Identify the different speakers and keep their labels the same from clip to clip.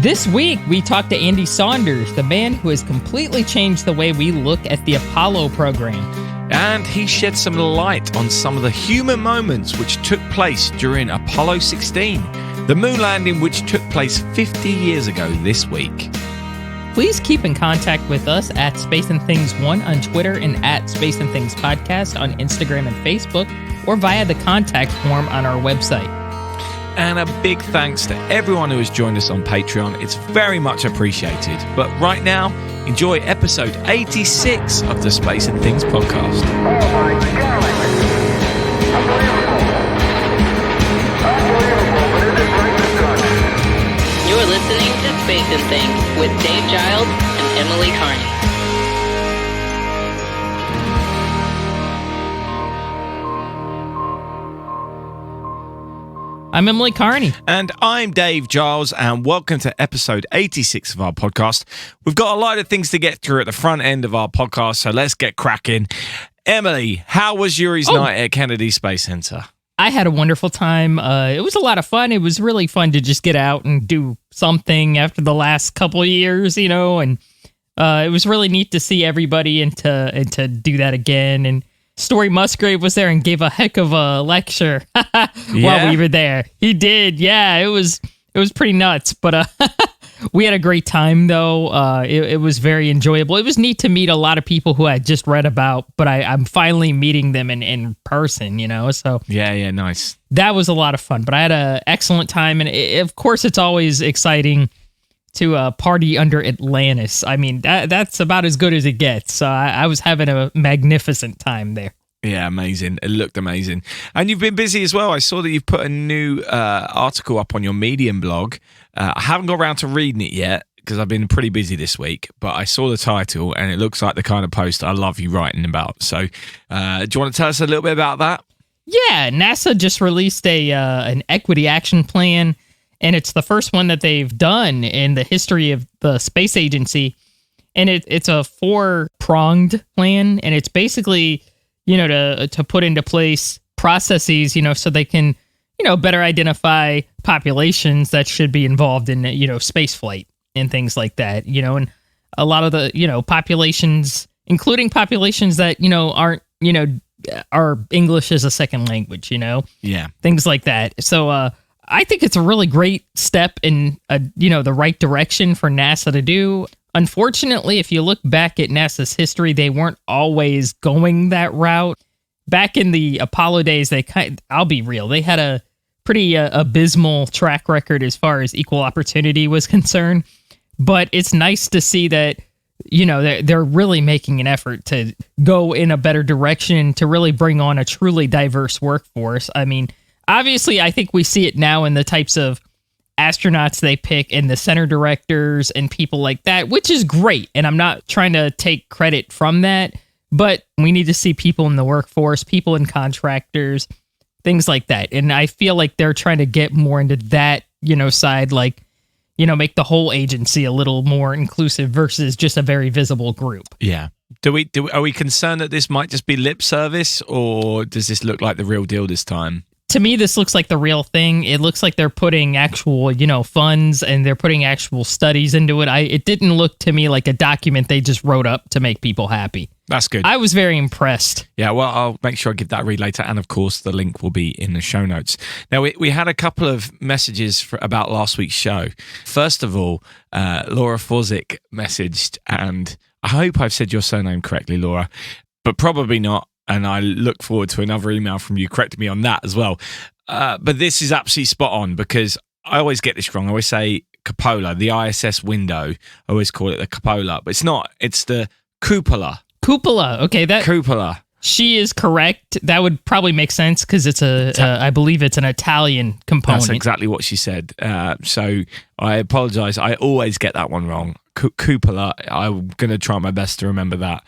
Speaker 1: This week, we talked to Andy Saunders, the man who has completely changed the way we look at the Apollo program.
Speaker 2: And he shed some light on some of the human moments which took place during Apollo 16, the moon landing which took place 50 years ago this week.
Speaker 1: Please keep in contact with us at Space and Things 1 on Twitter and at Space and Things Podcast on Instagram and Facebook, or via the contact form on our website.
Speaker 2: And a big thanks to everyone who has joined us on Patreon. It's very much appreciated. But right now, enjoy episode 86 of the Space and Things podcast.
Speaker 3: Oh my God! Unbelievable! Unbelievable, but it is great to done.
Speaker 4: You're listening to Space and Things with Dave Giles and Emily Carney.
Speaker 1: I'm Emily Carney.
Speaker 2: And I'm Dave Giles, and welcome to episode 86 of our podcast. We've got a lot of things to get through at the front end of our podcast, so let's get cracking. Emily, how was Yuri's night at Kennedy Space Center?
Speaker 1: I had a wonderful time. It was a lot of fun. It was really fun to just get out and do something after the last couple of years, you know, and it was really neat to see everybody and to do that again. And Story Musgrave was there and gave a heck of a lecture while we were there. He did, yeah. It was pretty nuts, but we had a great time though. It was very enjoyable. It was neat to meet a lot of people who I just read about, but I'm finally meeting them in person, you know. So
Speaker 2: yeah, nice.
Speaker 1: That was a lot of fun. But I had an excellent time, and of course, it's always exciting to party under Atlantis. I mean, that's about as good as it gets. So I was having a magnificent time there.
Speaker 2: Yeah, amazing. It looked amazing. And you've been busy as well. I saw that you've put a new article up on your Medium blog. I haven't got around to reading it yet because I've been pretty busy this week, but I saw the title and it looks like the kind of post I love you writing about. So do you want to tell us a little bit about that? Yeah,
Speaker 1: NASA just released an equity action plan. And it's the first one that they've done in the history of the space agency. And it's a 4-pronged plan. And it's basically, you know, to put into place processes, you know, so they can, you know, better identify populations that should be involved in, you know, space flight and things like that, you know, and a lot of the, you know, populations, including populations that, you know, aren't, you know, are English as a second language, you know?
Speaker 2: Yeah.
Speaker 1: Things like that. So, I think it's a really great step in, you know, the right direction for NASA to do. Unfortunately, if you look back at NASA's history, they weren't always going that route. Back in the Apollo days, I'll be real, they had a pretty abysmal track record as far as equal opportunity was concerned. But it's nice to see that, you know, they're really making an effort to go in a better direction to really bring on a truly diverse workforce. I mean, obviously, I think we see it now in the types of astronauts they pick and the center directors and people like that, which is great. And I'm not trying to take credit from that, but we need to see people in the workforce, people in contractors, things like that. And I feel like they're trying to get more into that, you know, side, like, you know, make the whole agency a little more inclusive versus just a very visible group.
Speaker 2: Yeah. Are we concerned that this might just be lip service, or does this look like the real deal this time?
Speaker 1: To me, this looks like the real thing. It looks like they're putting actual, you know, funds and they're putting actual studies into it. It didn't look to me like a document they just wrote up to make people happy.
Speaker 2: That's good.
Speaker 1: I was very impressed.
Speaker 2: Yeah, well, I'll make sure I give that a read later. And of course, the link will be in the show notes. Now, we had a couple of messages about last week's show. First of all, Laura Forzik messaged, and I hope I've said your surname correctly, Laura, but probably not. And I look forward to another email from you correcting me on that as well. But this is absolutely spot on, because I always get this wrong. I always say cupola, the ISS window. I always call it the cupola, but it's not. It's the cupola.
Speaker 1: Cupola. Okay,
Speaker 2: cupola.
Speaker 1: She is correct. That would probably make sense because it's I believe it's an Italian component.
Speaker 2: That's exactly what she said. So I apologize. I always get that one wrong. Cupola. I'm going to try my best to remember that.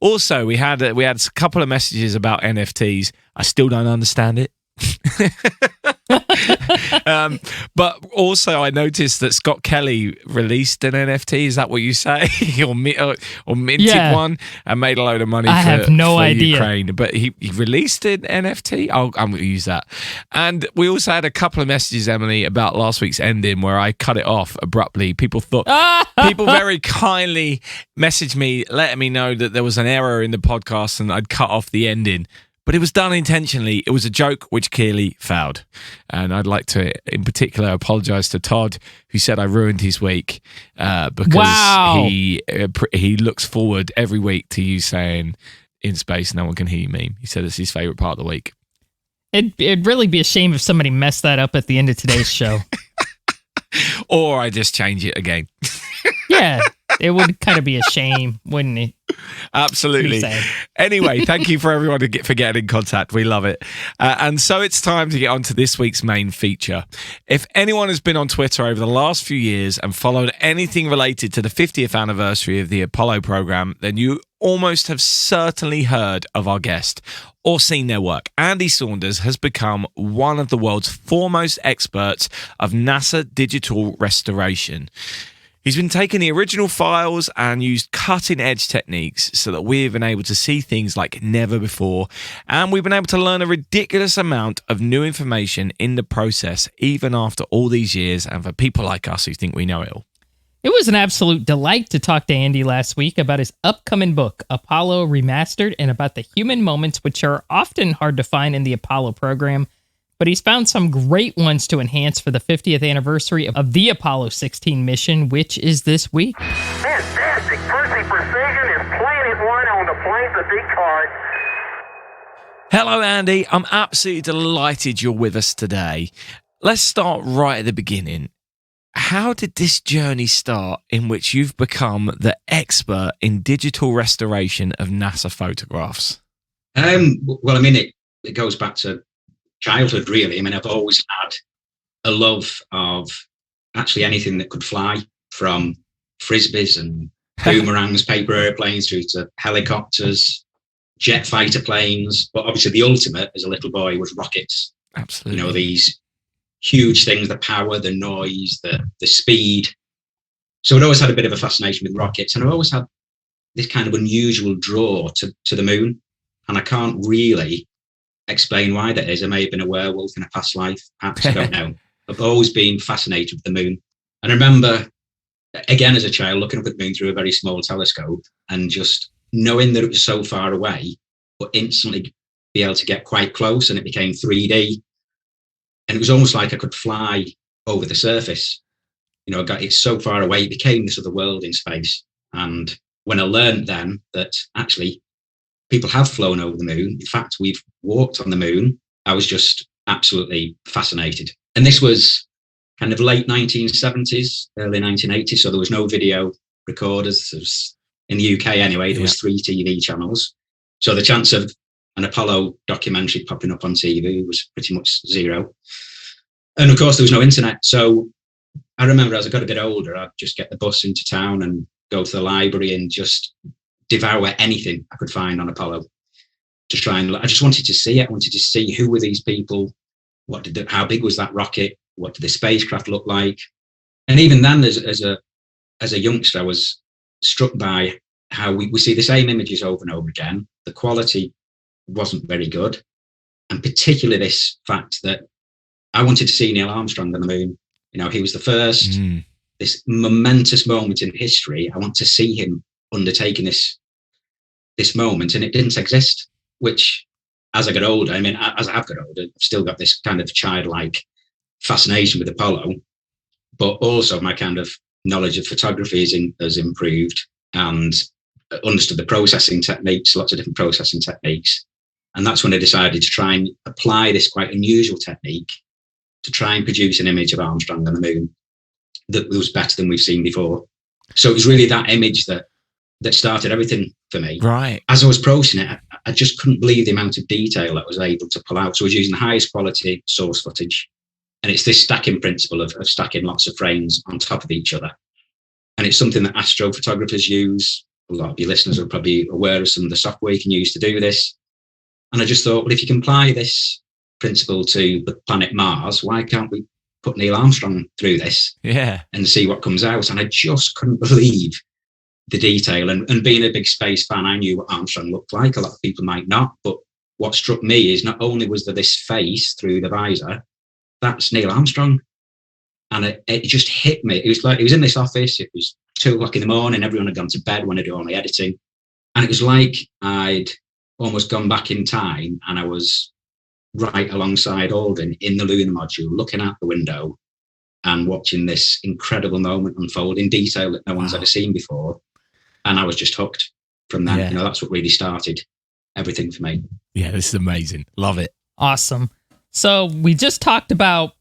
Speaker 2: Also, we had a couple of messages about NFTs. I still don't understand it. But also, I noticed that Scott Kelly released an NFT. Is that what you say? or minted one and made a load of money
Speaker 1: I have no
Speaker 2: for
Speaker 1: idea.
Speaker 2: Ukraine. But he released an NFT. I'm going to use that. And we also had a couple of messages, Emily, about last week's ending where I cut it off abruptly. People very kindly messaged me, letting me know that there was an error in the podcast and I'd cut off the ending. But it was done intentionally. It was a joke which clearly failed. And I'd like to, in particular, apologise to Todd, who said I ruined his week because he looks forward every week to you saying, "In space, no one can hear you" meme. He said it's his favourite part of the week.
Speaker 1: It'd really be a shame if somebody messed that up at the end of today's show.
Speaker 2: Or I just change it again.
Speaker 1: Yeah, it would kind of be a shame, wouldn't it?
Speaker 2: Absolutely. Anyway, thank you for everyone for getting in contact. We love it. And so it's time to get on to this week's main feature. If anyone has been on Twitter over the last few years and followed anything related to the 50th anniversary of the Apollo program, then you almost have certainly heard of our guest or seen their work. Andy Saunders has become one of the world's foremost experts of NASA digital restoration. He's been taking the original files and used cutting-edge techniques so that we've been able to see things like never before, and we've been able to learn a ridiculous amount of new information in the process, even after all these years, and for people like us who think we know it all.
Speaker 1: It was an absolute delight to talk to Andy last week about his upcoming book, Apollo Remastered, and about the human moments which are often hard to find in the Apollo program. But he's found some great ones to enhance for the 50th anniversary of the Apollo 16 mission, which is this week.
Speaker 3: Fantastic. Percy Precision is Planet 1 on the planes of Descartes.
Speaker 2: Hello, Andy. I'm absolutely delighted you're with us today. Let's start right at the beginning. How did this journey start in which you've become the expert in digital restoration of NASA photographs?
Speaker 5: Well, I mean, it goes back to childhood, really. I mean, I've always had a love of actually anything that could fly, from frisbees and boomerangs, paper airplanes, through to helicopters, jet fighter planes. But obviously the ultimate as a little boy was rockets.
Speaker 2: Absolutely.
Speaker 5: You know, these huge things, the power, the noise, the speed. So I'd always had a bit of a fascination with rockets, and I've always had this kind of unusual draw to the moon. And I can't really explain why that is. I may have been a werewolf in a past life, perhaps, I don't know. I've always been fascinated with the moon. And I remember, again, as a child, looking up at the moon through a very small telescope and just knowing that it was so far away, but instantly be able to get quite close, and it became 3D. And it was almost like I could fly over the surface. You know, it's so far away, it became this other world in space. And when I learned then that actually people have flown over the moon, in fact, we've walked on the moon, I was just absolutely fascinated. And this was kind of late 1970s, early 1980s, so there was no video recorders. There was, in the UK anyway, there was 3 TV channels. So the chance of an Apollo documentary popping up on TV was pretty much zero. And of course, there was no internet. So I remember as I got a bit older, I'd just get the bus into town and go to the library and just devour anything I could find on Apollo to try and, I just wanted to see it. I wanted to see who were these people, how big was that rocket, what did the spacecraft look like. And even then, as a youngster, I was struck by how we see the same images over and over again. The quality wasn't very good, and particularly this fact that I wanted to see Neil Armstrong on the moon. You know, he was the first, this momentous moment in history. I want to see him undertaking this moment, and it didn't exist, which as I got older, I mean, as I have got older, I've still got this kind of childlike fascination with Apollo, but also my kind of knowledge of photography has improved, and understood the processing techniques, lots of different processing techniques. And that's when I decided to try and apply this quite unusual technique to try and produce an image of Armstrong on the moon that was better than we've seen before. So it was really that image that started everything for me.
Speaker 2: Right.
Speaker 5: As I was processing it, I just couldn't believe the amount of detail that I was able to pull out. So I was using the highest quality source footage. And it's this stacking principle of stacking lots of frames on top of each other. And it's something that astrophotographers use. A lot of your listeners are probably aware of some of the software you can use to do this. And I just thought, well, if you can apply this principle to the planet Mars. Why can't we put Neil Armstrong through this and see what comes out? And I just couldn't believe the detail. And being a big space fan, I knew what Armstrong looked like. A lot of people might not, but what struck me is not only was there this face through the visor, that's Neil Armstrong. And it just hit me. It was like, it was in this office, it was 2:00 in the morning, everyone had gone to bed when I do all my editing. And it was like I'd almost gone back in time, and I was right alongside Aldrin in the lunar module, looking out the window and watching this incredible moment unfold in detail that no one's ever seen before. And I was just hooked from that. You know, that's what really started everything for me.
Speaker 2: Yeah, this is amazing. Love it.
Speaker 1: Awesome. So we just talked about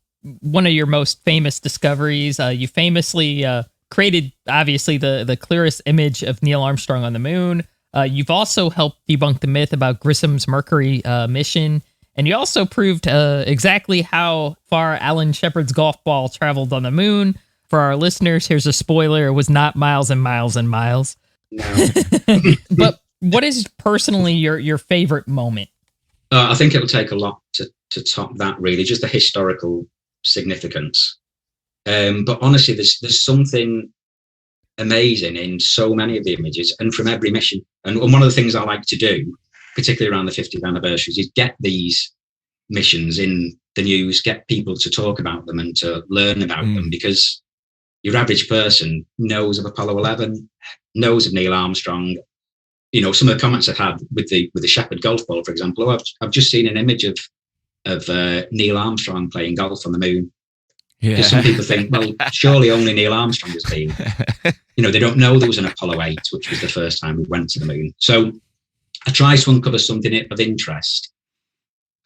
Speaker 1: one of your most famous discoveries. You famously created, obviously, the clearest image of Neil Armstrong on the moon. You've also helped debunk the myth about Grissom's Mercury mission. And you also proved exactly how far Alan Shepard's golf ball traveled on the moon. For our listeners, here's a spoiler. It was not miles and miles and miles.
Speaker 5: No.
Speaker 1: But what is personally your favorite moment?
Speaker 5: I think it'll take a lot to top that, really, just the historical significance. But honestly, there's something amazing in so many of the images and from every mission. And one of the things I like to do, particularly around the 50th anniversaries, is get these missions in the news, get people to talk about them and to learn about them, because your average person knows of Apollo 11, knows of Neil Armstrong. You know, some of the comments I've had with the Shepard golf ball, for example. Oh, I've just seen an image of Neil Armstrong playing golf on the moon. Because some people think, well, surely only Neil Armstrong has been. You know, they don't know there was an Apollo 8, which was the first time we went to the moon. So I try to uncover something of interest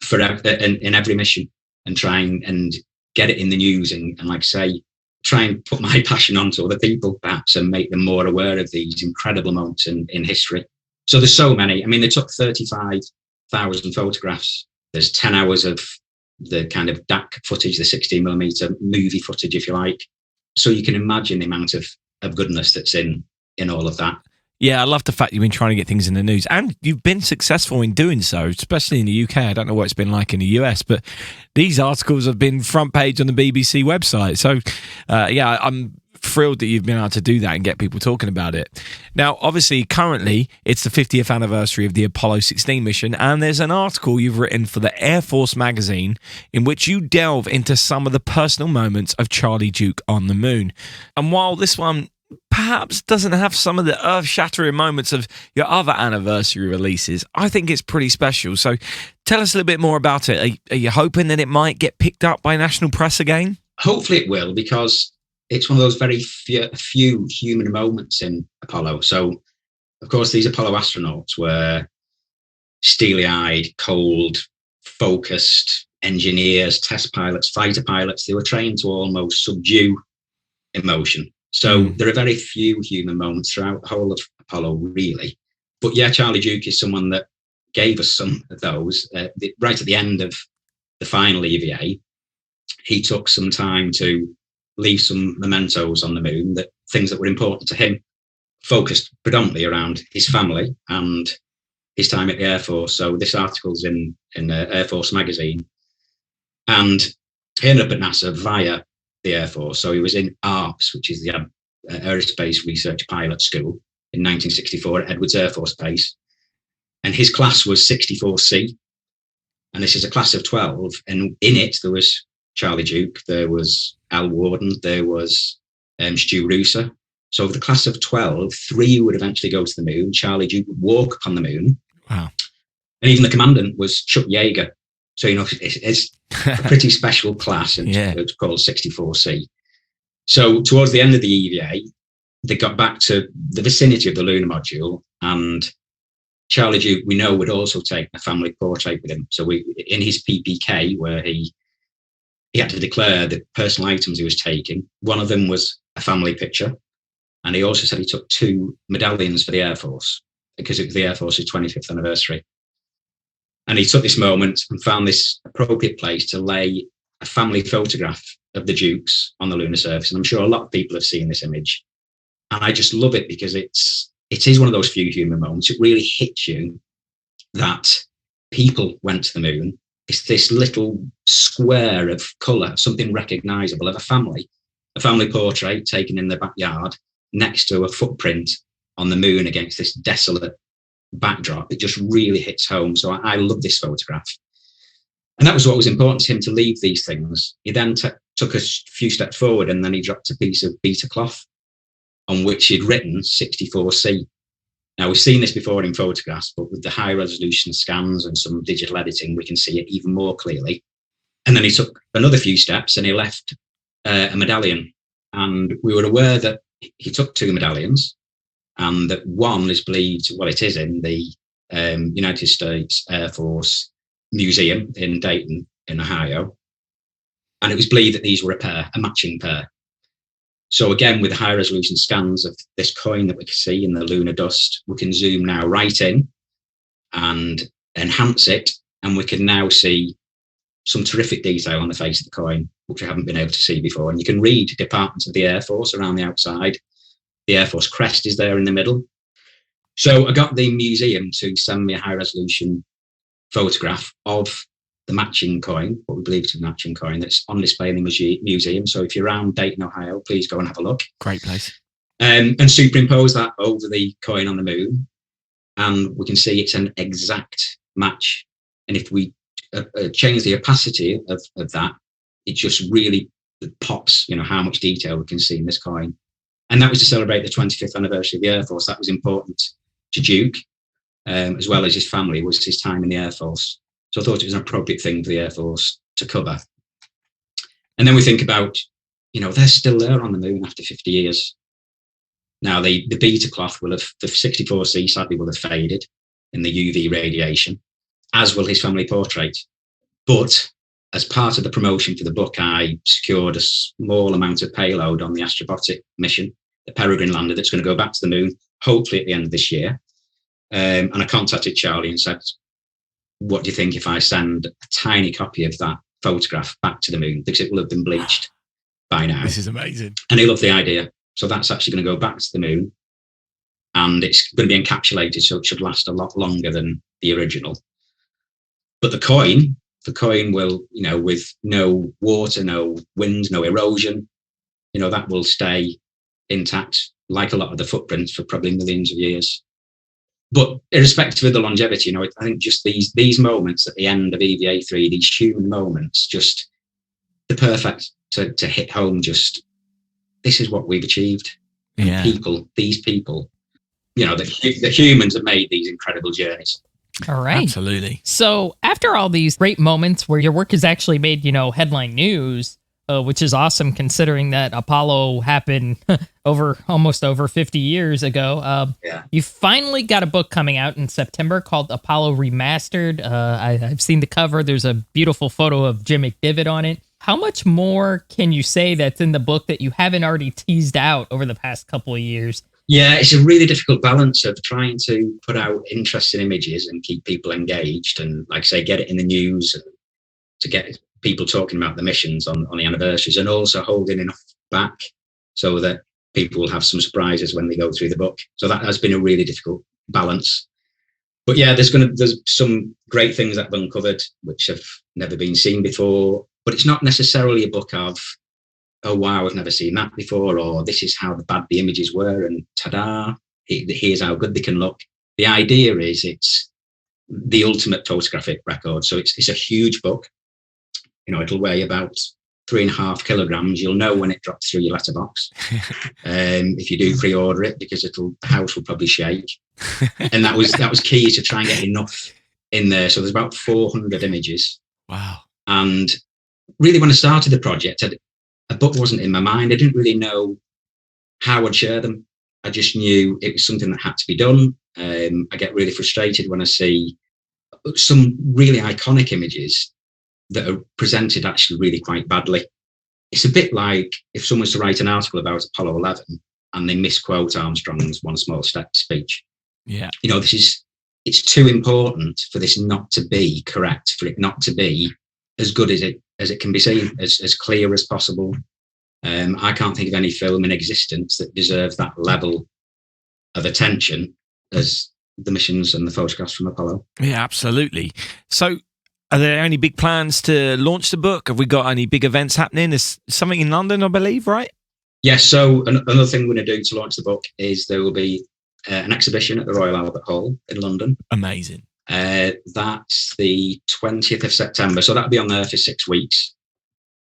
Speaker 5: for in every mission, and try and get it in the news, and like I say, try and put my passion onto other people, perhaps, and make them more aware of these incredible moments in history. So there's so many. I mean, they took 35,000 photographs. There's 10 hours of the kind of DAC footage, the 16mm movie footage, if you like. So you can imagine the amount of goodness that's in all of that.
Speaker 2: Yeah, I love the fact you've been trying to get things in the news, and you've been successful in doing so, especially in the UK. I don't know what it's been like in the US, but these articles have been front page on the BBC website. So, yeah, I'm thrilled that you've been able to do that and get people talking about it. Now, obviously, currently, it's the 50th anniversary of the Apollo 16 mission, and there's an article you've written for the Air Force magazine in which you delve into some of the personal moments of Charlie Duke on the moon. And while this one perhaps doesn't have some of the earth-shattering moments of your other anniversary releases, I think it's pretty special. So tell us a little bit more about it. Are you hoping that it might get picked up by national press again?
Speaker 5: Hopefully it will, because it's one of those very few human moments in Apollo. So, of course, these Apollo astronauts were steely-eyed, cold, focused engineers, test pilots, fighter pilots. They were trained to almost subdue emotion. So there are very few human moments throughout the whole of Apollo, really. But yeah, Charlie Duke is someone that gave us some of those. Right at the end of the final EVA, he took some time to leave some mementos on the moon, that things that were important to him, focused predominantly around his family and his time at the Air Force. So this article's in Air Force magazine. And he ended up at NASA via the Air Force. So he was in ARPS, which is the Aerospace Research Pilot School, in 1964 at Edwards Air Force Base. And his class was 64C. And this is a class of 12. And in it, there was Charlie Duke, there was Al Warden, there was Stu Rooser. So of the class of 12, 3 would eventually go to the moon. Charlie Duke would walk upon the moon.
Speaker 2: Wow.
Speaker 5: And even the commandant was Chuck Yeager. So, you know, it's a pretty special class, and it's called 64C. So towards the end of the EVA, they got back to the vicinity of the lunar module, and Charlie Duke, we know, would also take a family portrait with him. So in his PPK, where he had to declare the personal items he was taking, one of them was a family picture. And he also said he took 2 medallions for the Air Force, because it was the Air Force's 25th anniversary. And he took this moment and found this appropriate place to lay a family photograph of the Dukes on the lunar surface. And I'm sure a lot of people have seen this image. And I just love it, because it is one of those few human moments. It really hits you that people went to the moon. it's this little square of colour, something recognisable of a family portrait taken in the backyard next to a footprint on the moon against this desolate backdrop. It just really hits home. So I love this photograph. And that was what was important to him, to leave these things. He then took a few steps forward, and then he dropped a piece of beta cloth on which he'd written 64C. Now, we've seen this before in photographs, but with the high resolution scans and some digital editing, we can see it even more clearly. And then he took another few steps and he left a medallion. And we were aware that he took 2 medallions, and that one is believed, well, it is in the United States Air Force Museum in Dayton, in Ohio. And it was believed that these were a matching pair. So again, with the high resolution scans of this coin that we can see in the lunar dust, we can zoom now right in and enhance it. And we can now see some terrific detail on the face of the coin, which we haven't been able to see before. And you can read departments of the Air Force around the outside. The Air Force crest is there in the middle. So I got the museum to send me a high resolution photograph of the matching coin, what we believe to be a matching coin, that's on display in the museum. So if you're around Dayton, Ohio, please go and have a look.
Speaker 2: Great place.
Speaker 5: And superimpose that over the coin on the moon, and we can see it's an exact match. And if we change the opacity of that, it just really pops, how much detail we can see in this coin. And that was to celebrate the 25th anniversary of the Air Force. That was important to Duke, as well as his family, was his time in the Air Force. So I thought it was an appropriate thing for the Air Force to cover. And then we think about, they're still there on the moon after 50 years. Now, the beta cloth the 64C sadly will have faded in the UV radiation, as will his family portrait. But as part of the promotion for the book, I secured a small amount of payload on the Astrobotic mission, the Peregrine lander that's going to go back to the moon, hopefully at the end of this year. And I contacted Charlie and said, what do you think if I send a tiny copy of that photograph back to the moon? Because it will have been bleached by now.
Speaker 2: This is amazing.
Speaker 5: And he loved the idea. So that's actually going to go back to the moon. And it's going to be encapsulated, so it should last a lot longer than the original. But the coin will, with no water, no wind, no erosion, that will stay intact, like a lot of the footprints, for probably millions of years. But irrespective of the longevity, I think just these moments at the end of EVA3, these human moments, just the perfect to hit home. Just, this is what we've achieved.
Speaker 2: Yeah.
Speaker 5: These people, the humans have made these incredible journeys.
Speaker 1: All right.
Speaker 2: Absolutely.
Speaker 1: So after all these great moments where your work has actually made, headline news, which is awesome considering that Apollo happened almost over 50 years ago. You finally got a book coming out in September called Apollo Remastered. I've seen the cover. There's a beautiful photo of Jim McDivitt on it. How much more can you say that's in the book that you haven't already teased out over the past couple of years?
Speaker 5: Yeah, it's a really difficult balance of trying to put out interesting images and keep people engaged and, like I say, get it in the news and to get people talking about the missions on the anniversaries, and also holding enough back so that people will have some surprises when they go through the book. So that has been a really difficult balance. But yeah, there's some great things that I've uncovered which have never been seen before. But it's not necessarily a book of, oh wow, I've never seen that before, or this is how bad the images were, and ta-da, here's how good they can look. The idea is it's the ultimate photographic record. So it's a huge book. It'll weigh about 3.5 kilograms. You'll know when it drops through your letterbox. If you do pre-order it, because the house will probably shake. And that was key, to try and get enough in there. So there's about 400 images.
Speaker 2: Wow.
Speaker 5: And really, when I started the project, a book wasn't in my mind. I didn't really know how I'd share them. I just knew it was something that had to be done. I get really frustrated when I see some really iconic images that are presented actually really quite badly. It's a bit like if someone was to write an article about Apollo 11 and they misquote Armstrong's One Small Step speech.
Speaker 2: Yeah.
Speaker 5: It's too important for this not to be correct, for it not to be as good as it can be seen, as clear as possible. I can't think of any film in existence that deserves that level of attention as the missions and the photographs from Apollo.
Speaker 2: Yeah, absolutely. So Are there any big plans to launch the book? Have we got any big events happening? There's something in London, I believe, right?
Speaker 5: Yes, so another thing we're going to do to launch the book is there will be an exhibition at the Royal Albert Hall in London.
Speaker 2: Amazing.
Speaker 5: That's the 20th of September. So that'll be on there for 6 weeks.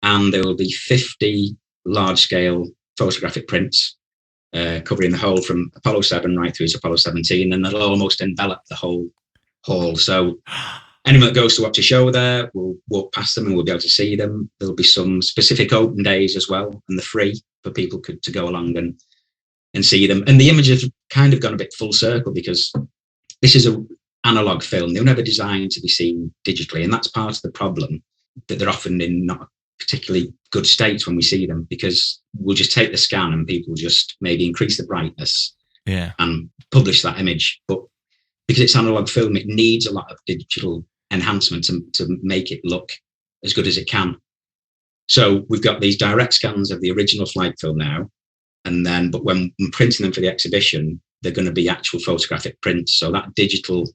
Speaker 5: And there will be 50 large-scale photographic prints covering the whole from Apollo 7 right through to Apollo 17. And they'll almost envelop the whole hall. So anyone that goes to watch a show there will walk past them and we'll be able to see them. There'll be some specific open days as well, and they're free for people to go along and see them. And the images have kind of gone a bit full circle because this is an analog film. They were never designed to be seen digitally, and that's part of the problem, that they're often in not particularly good states when we see them, because we'll just take the scan and people just maybe increase the brightness and publish that image. But because it's analog film, it needs a lot of digital enhancement to make it look as good as it can. So we've got these direct scans of the original flight film now, but when I'm printing them for the exhibition, they're going to be actual photographic prints. So that digital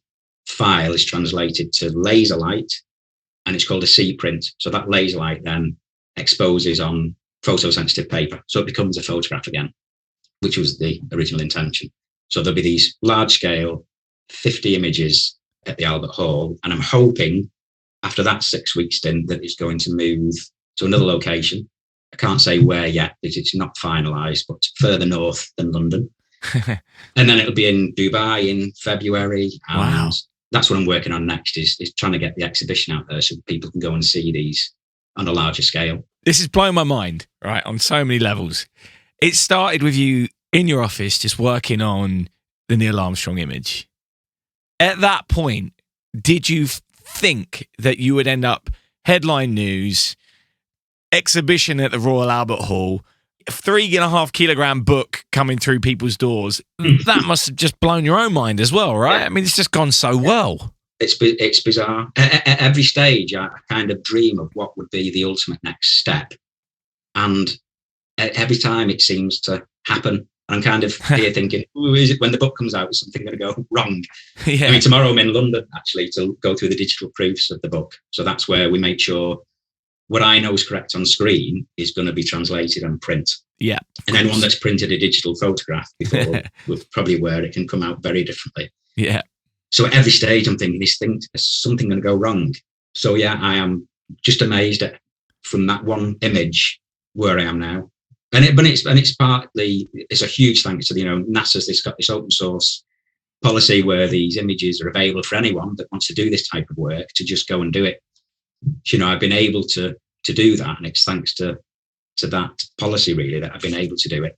Speaker 5: file is translated to laser light, and it's called a C print. So that laser light then exposes on photosensitive paper, so it becomes a photograph again, which was the original intention. So there'll be these large scale 50 images at the Albert Hall, and I'm hoping after that 6 week stint that it's going to move to another location. I can't say where yet because it's not finalised, but further north than London. And then it'll be in Dubai in February. And that's what I'm working on next is trying to get the exhibition out there so people can go and see these on a larger scale.
Speaker 2: This is blowing my mind, right, on so many levels. It started with you in your office just working on the Neil Armstrong image. At that point, did you think that you would end up headline news, exhibition at the Royal Albert Hall, 3.5 kilogram book coming through people's doors? That must have just blown your own mind as well, right? I mean, it's just gone so well.
Speaker 5: It's bizarre. At every stage, I kind of dream of what would be the ultimate next step. And every time it seems to happen. I'm kind of here thinking, is it when the book comes out, is something going to go wrong? I mean, tomorrow I'm in London, actually, to go through the digital proofs of the book. So that's where we make sure what I know is correct on screen is going to be translated on print. Yeah. And anyone that's printed a digital photograph before will probably aware it can come out very differently. Yeah. So at every stage, I'm thinking, is something going to go wrong? So yeah, I am just amazed at, from that one image, where I am now. And it's partly, it's a huge thanks to, NASA's got this open source policy where these images are available for anyone that wants to do this type of work to just go and do it. I've been able to do that, and it's thanks to that policy really that I've been able to do it.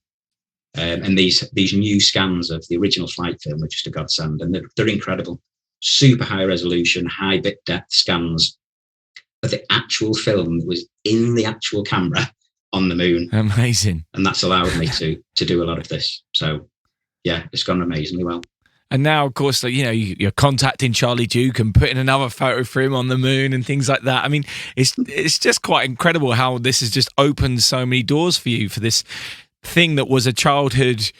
Speaker 5: And these new scans of the original flight film are just a godsend, and they're incredible. Super high resolution, high bit depth scans of the actual film that was in the actual camera on the moon. Amazing. And that's allowed me to do a lot of this. So yeah, it's gone amazingly well.
Speaker 2: And now, of course, you're contacting Charlie Duke and putting another photo for him on the moon and things like that. I mean, it's just quite incredible how this has just opened so many doors for you for this thing that was a childhood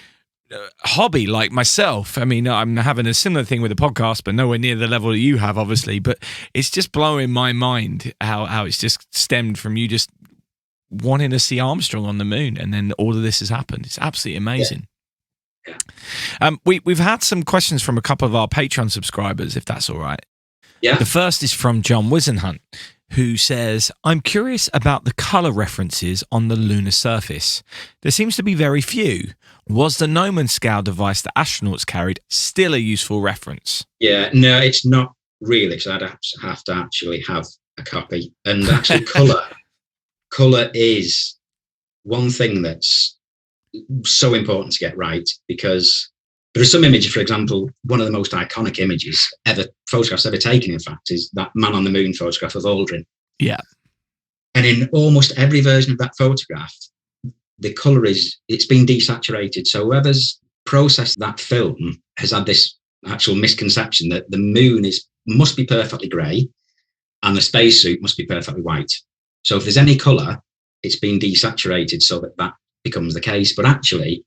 Speaker 2: hobby like myself. I mean, I'm having a similar thing with the podcast, but nowhere near the level that you have, obviously. But it's just blowing my mind how it's just stemmed from you just wanting to see Armstrong on the moon, and then all of this has happened. It's absolutely amazing. Yeah. We've had some questions from a couple of our Patreon subscribers, if that's all right. Yeah. The first is from John Wisenhunt, who says, I'm curious about the color references on the lunar surface. There seems to be very few. Was the Noman scale device that astronauts carried still a useful reference?
Speaker 5: Yeah, no, it's not really. So I'd have to actually have a copy. And actually color is one thing that's so important to get right, because there are some images, for example, one of the most iconic photographs ever taken, in fact, is that man on the moon photograph of Aldrin. Yeah. And in almost every version of that photograph, the color it's been desaturated. So whoever's processed that film has had this actual misconception that the moon must be perfectly gray and the spacesuit must be perfectly white. So if there's any color, it's been desaturated so that becomes the case. But actually,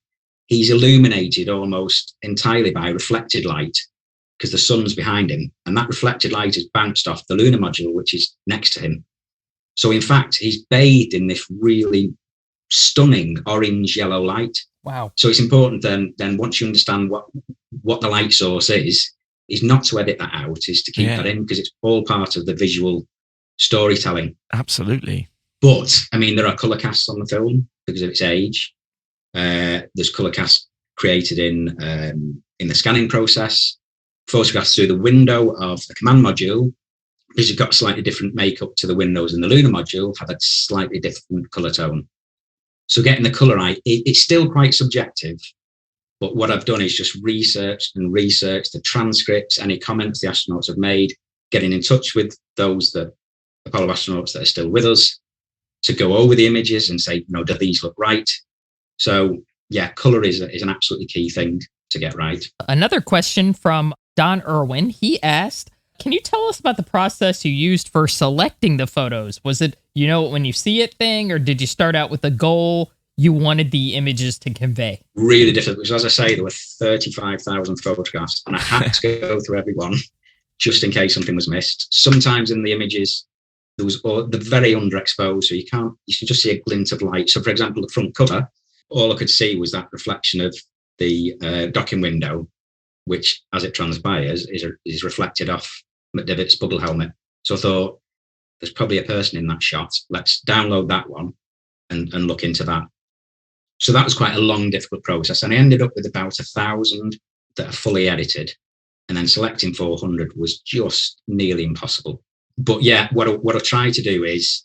Speaker 5: he's illuminated almost entirely by reflected light. because the sun's behind him, and that reflected light is bounced off the lunar module, which is next to him. So in fact, he's bathed in this really stunning orange yellow light.
Speaker 1: Wow.
Speaker 5: So it's important then once you understand what the light source is not to edit that out, is to keep that in, because it's all part of the visual storytelling.
Speaker 2: Absolutely.
Speaker 5: But I mean, there are color casts on the film because of its age. There's color casts created in the scanning process. Photographs through the window of the command module, because you've got a slightly different makeup to the windows in the lunar module, have a slightly different color tone. So getting the color right, it's still quite subjective. But what I've done is just researched the transcripts, any comments the astronauts have made, getting in touch with those Apollo astronauts that are still with us, to go over the images and say, do these look right? So yeah, color is an absolutely key thing to get right.
Speaker 1: Another question from Don Irwin. He asked, can you tell us about the process you used for selecting the photos? Was it, when you see it thing, or did you start out with a goal you wanted the images to convey? Really
Speaker 5: difficult, because as I say, there were 35,000 photographs, and I had to go through every one just in case something was missed. Sometimes in the images, they're very underexposed, so you can just see a glint of light. So for example, the front cover, all I could see was that reflection of the docking window, which, as it transpires, is reflected off McDivot's bubble helmet. So I thought, there's probably a person in that shot. Let's download that one and look into that. So that was quite a long, difficult process. And I ended up with about 1,000 that are fully edited. And then selecting 400 was just nearly impossible. But yeah, what I try to do is,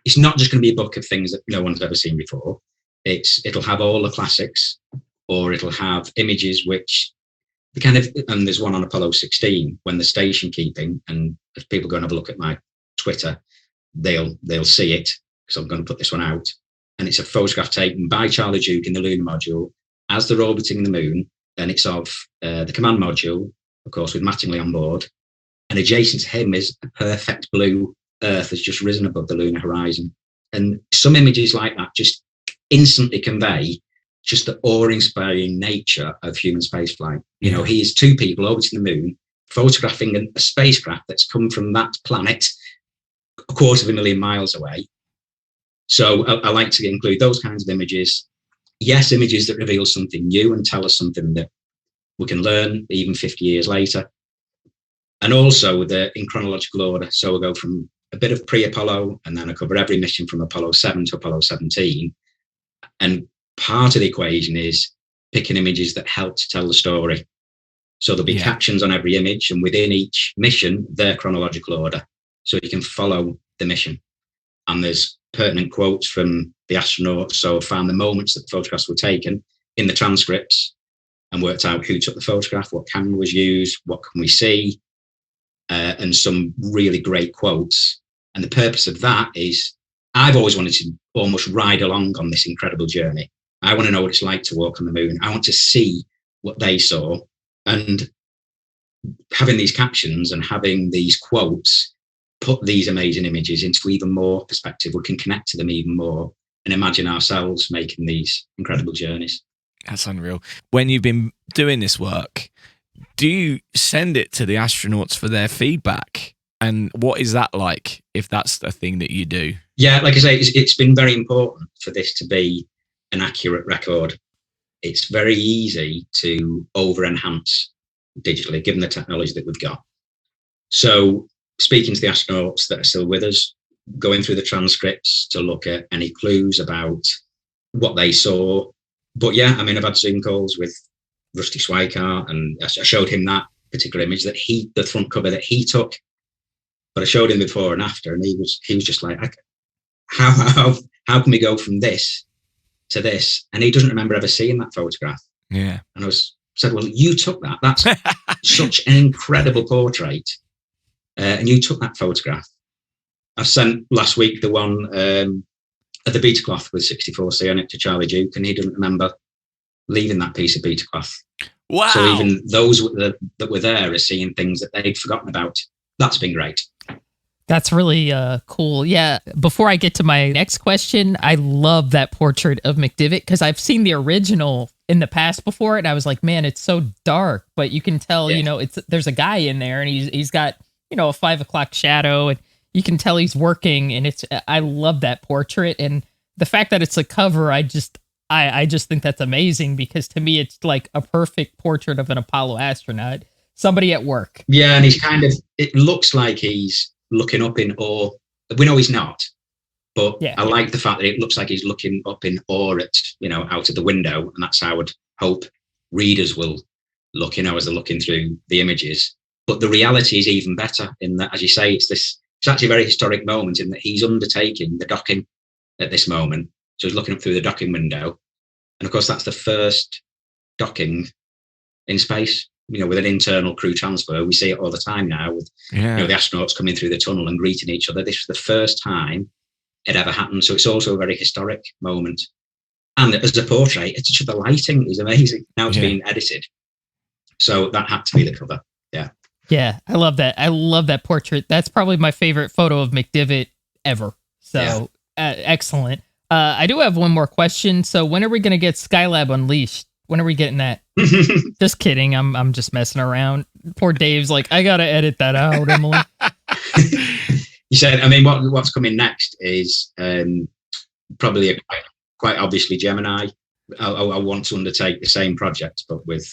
Speaker 5: it's not just going to be a book of things that no one's ever seen before. It'll have all the classics, or it'll have images which and there's one on Apollo 16 when the station keeping, and if people go and have a look at my Twitter, they'll see it, because I'm going to put this one out. And it's a photograph taken by Charlie Duke in the lunar module as they're orbiting the moon, and it's of the command module, of course, with Mattingly on board. And adjacent to him is a perfect blue Earth has just risen above the lunar horizon. And some images like that just instantly convey just the awe-inspiring nature of human spaceflight. Here's two people orbiting the moon, photographing a spacecraft that's come from that planet a 250,000 miles away. So I like to include those kinds of images. Yes, images that reveal something new and tell us something that we can learn even 50 years later. And also in chronological order. So we'll go from a bit of pre-Apollo, and then I cover every mission from Apollo 7 to Apollo 17. And part of the equation is picking images that help to tell the story. So there'll be captions on every image, and within each mission, their chronological order, so you can follow the mission. And there's pertinent quotes from the astronauts. So I found the moments that the photographs were taken in the transcripts and worked out who took the photograph, what camera was used, what can we see, and some really great quotes. And the purpose of that is, I've always wanted to almost ride along on this incredible journey. I want to know what it's like to walk on the moon. I want to see what they saw. And having these captions and having these quotes put these amazing images into even more perspective. We can connect to them even more and imagine ourselves making these incredible journeys.
Speaker 2: That's unreal. When you've been doing this work, do you send it to the astronauts for their feedback? And what is that like, if that's the thing that you do?
Speaker 5: Yeah, like I say, it's been very important for this to be an accurate record. It's very easy to over-enhance digitally, given the technology that we've got. So speaking to the astronauts that are still with us, going through the transcripts to look at any clues about what they saw. But yeah, I mean, I've had Zoom calls with Rusty Schweikart, and I showed him that particular image that the front cover that he took. But I showed him before and after, and he was just like, how can we go from this to this? And he doesn't remember ever seeing that photograph.
Speaker 2: Yeah.
Speaker 5: And I said, well, you took that. That's such an incredible portrait. And you took that photograph. I've sent last week the one of the beta cloth with 64C on it to Charlie Duke, and he didn't remember leaving that piece of beta cloth.
Speaker 2: Wow.
Speaker 5: So even those that were there are seeing things that they'd forgotten about. That's been great.
Speaker 1: That's really cool. Yeah. Before I get to my next question, I love that portrait of McDivitt because I've seen the original in the past before, and I was like, man, it's so dark, but you can tell, there's a guy in there, and he's got, a 5 o'clock shadow, and you can tell he's working, and I love that portrait, and the fact that it's a cover, I just think that's amazing, because to me, it's like a perfect portrait of an Apollo astronaut, somebody at work.
Speaker 5: Yeah, and it looks like he's looking up in awe. We know he's not, but I like the fact that it looks like he's looking up in awe at, out of the window, and that's how I would hope readers will look, as they're looking through the images. But the reality is even better in that, as you say, it's actually a very historic moment in that he's undertaking the docking at this moment. So he's looking up through the docking window. And of course, that's the first docking in space, with an internal crew transfer. We see it all the time now with the astronauts coming through the tunnel and greeting each other. This was the first time it ever happened. So it's also a very historic moment. And as a portrait, it's just the lighting is amazing. Now it's being edited. So that had to be the cover. Yeah.
Speaker 1: Yeah, I love that. I love that portrait. That's probably my favorite photo of McDivitt ever. So excellent. I do have one more question. So when are we going to get Skylab Unleashed? When are we getting that? Just kidding. I'm just messing around. Poor Dave's like, I got to edit that out, Emily.
Speaker 5: You said, what's coming next is probably quite obviously Gemini. I want to undertake the same project, but with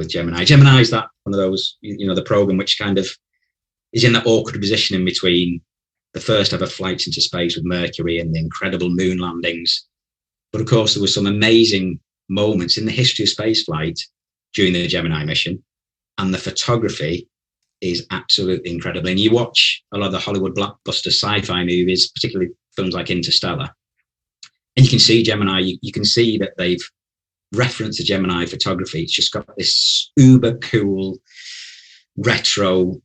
Speaker 5: Gemini. Gemini is that one of those, the program which kind of is in that awkward position in between the first ever flights into space with Mercury and the incredible moon landings. But of course, there were some amazing moments in the history of spaceflight during the Gemini mission. And the photography is absolutely incredible. And you watch a lot of the Hollywood blockbuster sci-fi movies, particularly films like Interstellar, and you can see Gemini, you can see that they've referenced the Gemini photography. It's just got this uber cool retro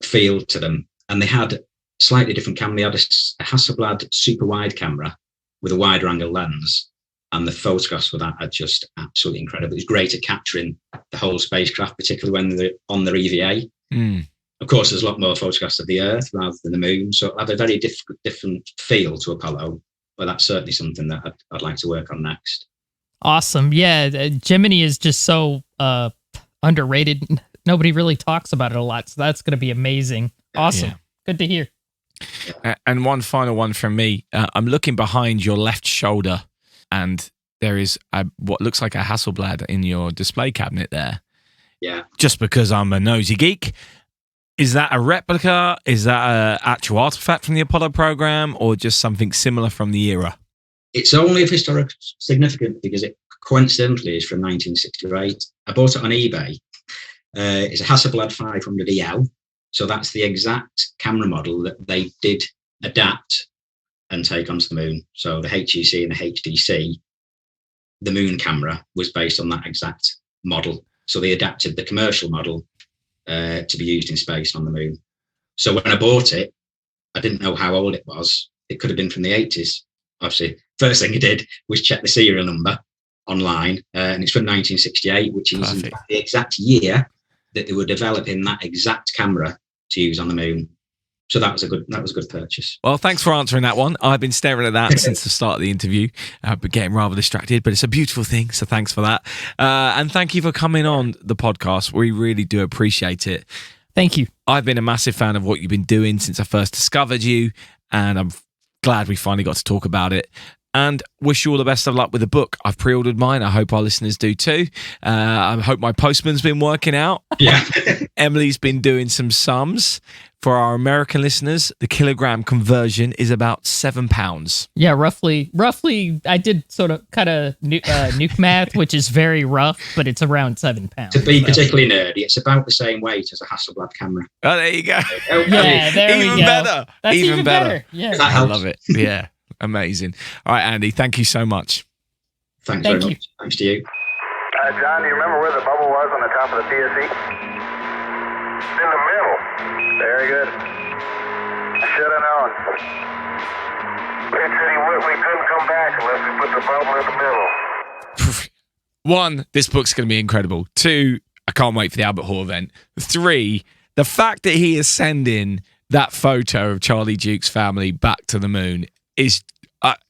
Speaker 5: feel to them. And they had slightly different camera. They had a Hasselblad super wide camera with a wider angle lens. And the photographs for that are just absolutely incredible. It's great at capturing the whole spacecraft, particularly when they're on their EVA. Of course, there's a lot more photographs of the Earth rather than the Moon. So it'll have a very different feel to Apollo. But that's certainly something that I'd like to work on next.
Speaker 1: Awesome. Yeah, Gemini is just so underrated. Nobody really talks about it a lot. So that's going to be amazing. Awesome. Yeah. Good to hear.
Speaker 2: And one final one from me. I'm looking behind your left shoulder, and there is what looks like a Hasselblad in your display cabinet there.
Speaker 5: Yeah.
Speaker 2: Just because I'm a nosy geek. Is that a replica? Is that an actual artifact from the Apollo program, or just something similar from the era?
Speaker 5: It's only of historic significance because it coincidentally is from 1968. I bought it on eBay. It's a Hasselblad 500EL. So that's the exact camera model that they did adapt and take onto the moon. So the HEC and the HDC, the moon camera was based on that exact model. So they adapted the commercial model to be used in space on the moon. So when I bought it, I didn't know how old it was. It could have been from the 80s. Obviously, first thing I did was check the serial number online, and it's from 1968, which is the exact year that they were developing that exact camera to use on the moon. So that was a good purchase.
Speaker 2: Well, thanks for answering that one. I've been staring at that since the start of the interview, but getting rather distracted, but it's a beautiful thing. So thanks for that. And thank you for coming on the podcast. We really do appreciate it.
Speaker 1: Thank you.
Speaker 2: I've been a massive fan of what you've been doing since I first discovered you, and I'm glad we finally got to talk about it. And wish you all the best of luck with the book. I've pre-ordered mine. I hope our listeners do too. I hope my postman's been working out.
Speaker 5: Yeah.
Speaker 2: Emily's been doing some sums. For our American listeners, the kilogram conversion is about £7.
Speaker 1: Yeah, roughly. I did sort of kind of nuke math, which is very rough, but it's around £7.
Speaker 5: To be particularly nerdy, it's about the same weight as a Hasselblad camera.
Speaker 2: Oh, there you go.
Speaker 1: Yeah, there we go.
Speaker 2: Better.
Speaker 1: That's even better. Yeah,
Speaker 2: I love it. Yeah, amazing. All right, Andy, thank you so much.
Speaker 5: Thanks very much. Thanks to you.
Speaker 3: John, do you remember where the bubble was on the top of the PSE? In the middle. Very good. I should have known. It said we couldn't come back unless we put the bubble in the middle.
Speaker 2: 1, this book's going to be incredible. 2, I can't wait for the Albert Hall event. 3, the fact that he is sending that photo of Charlie Duke's family back to the moon is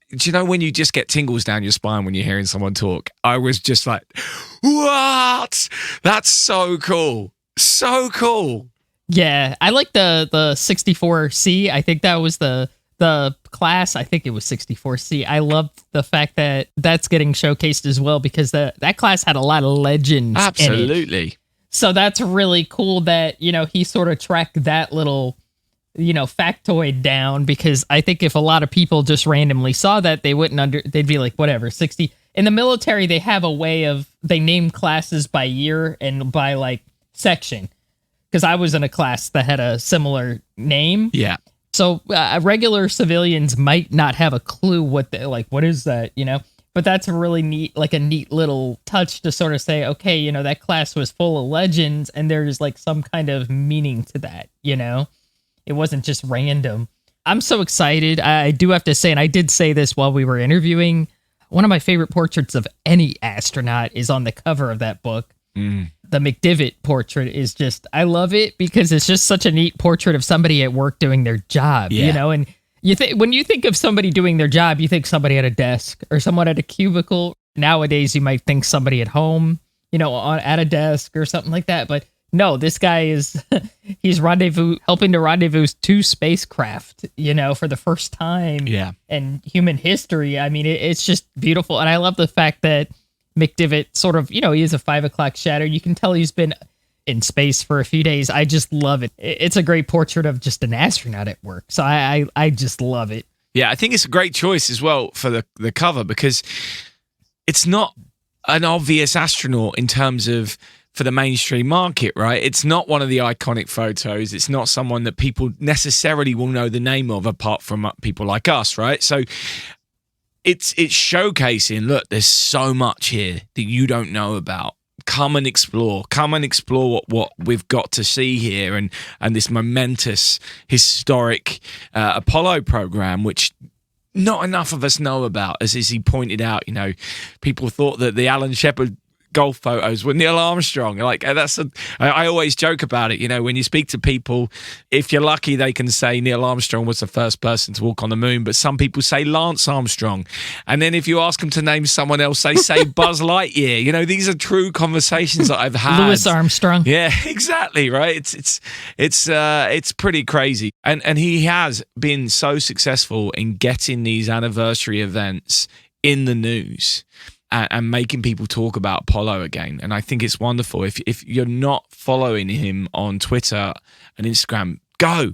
Speaker 2: do you know when you just get tingles down your spine when you're hearing someone talk? I was just like, what? That's so cool. So cool.
Speaker 1: Yeah, I like the 64C. I think that was the class. I think it was 64C. I love the fact that that's getting showcased as well because that class had a lot of legends.
Speaker 2: Absolutely.
Speaker 1: In it. So that's really cool that, he sort of tracked that little, factoid down, because I think if a lot of people just randomly saw that, they'd be like, whatever, 60. In the military, they have a way they name classes by year and by like section. Because I was in a class that had a similar name.
Speaker 2: Yeah.
Speaker 1: So regular civilians might not have a clue what is that, But that's a really neat little touch to sort of say, okay, that class was full of legends and there's like some kind of meaning to that, It wasn't just random. I'm so excited. I do have to say, and I did say this while we were interviewing, one of my favorite portraits of any astronaut is on the cover of that book. The McDivitt portrait is just, I love it because it's just such a neat portrait of somebody at work doing their job, and when you think of somebody doing their job, you think somebody at a desk or someone at a cubicle. Nowadays, you might think somebody at home, at a desk or something like that. But no, this guy he's helping to rendezvous two spacecraft, for the first time in human history. I mean, it's just beautiful. And I love the fact that McDivitt sort of, he is a 5 o'clock shadow. You can tell he's been in space for a few days. I just love it. It's a great portrait of just an astronaut at work. So I just love it.
Speaker 2: Yeah, I think it's a great choice as well for the cover because it's not an obvious astronaut in terms of for the mainstream market, right? It's not one of the iconic photos. It's not someone that people necessarily will know the name of apart from people like us, right? So it's showcasing, look, there's so much here that you don't know about. Come and explore what we've got to see here and this momentous historic Apollo program, which not enough of us know about. As he pointed out, people thought that the Alan Shepard golf photos with Neil Armstrong. Like I always joke about it. When you speak to people, if you're lucky, they can say Neil Armstrong was the first person to walk on the moon, but some people say Lance Armstrong. And then if you ask them to name someone else, they say Buzz Lightyear. These are true conversations that I've had.
Speaker 1: Louis Armstrong.
Speaker 2: Yeah, exactly. Right. It's pretty crazy. And he has been so successful in getting these anniversary events in the news. And making people talk about Apollo again. And I think it's wonderful. If you're not following him on Twitter and Instagram, go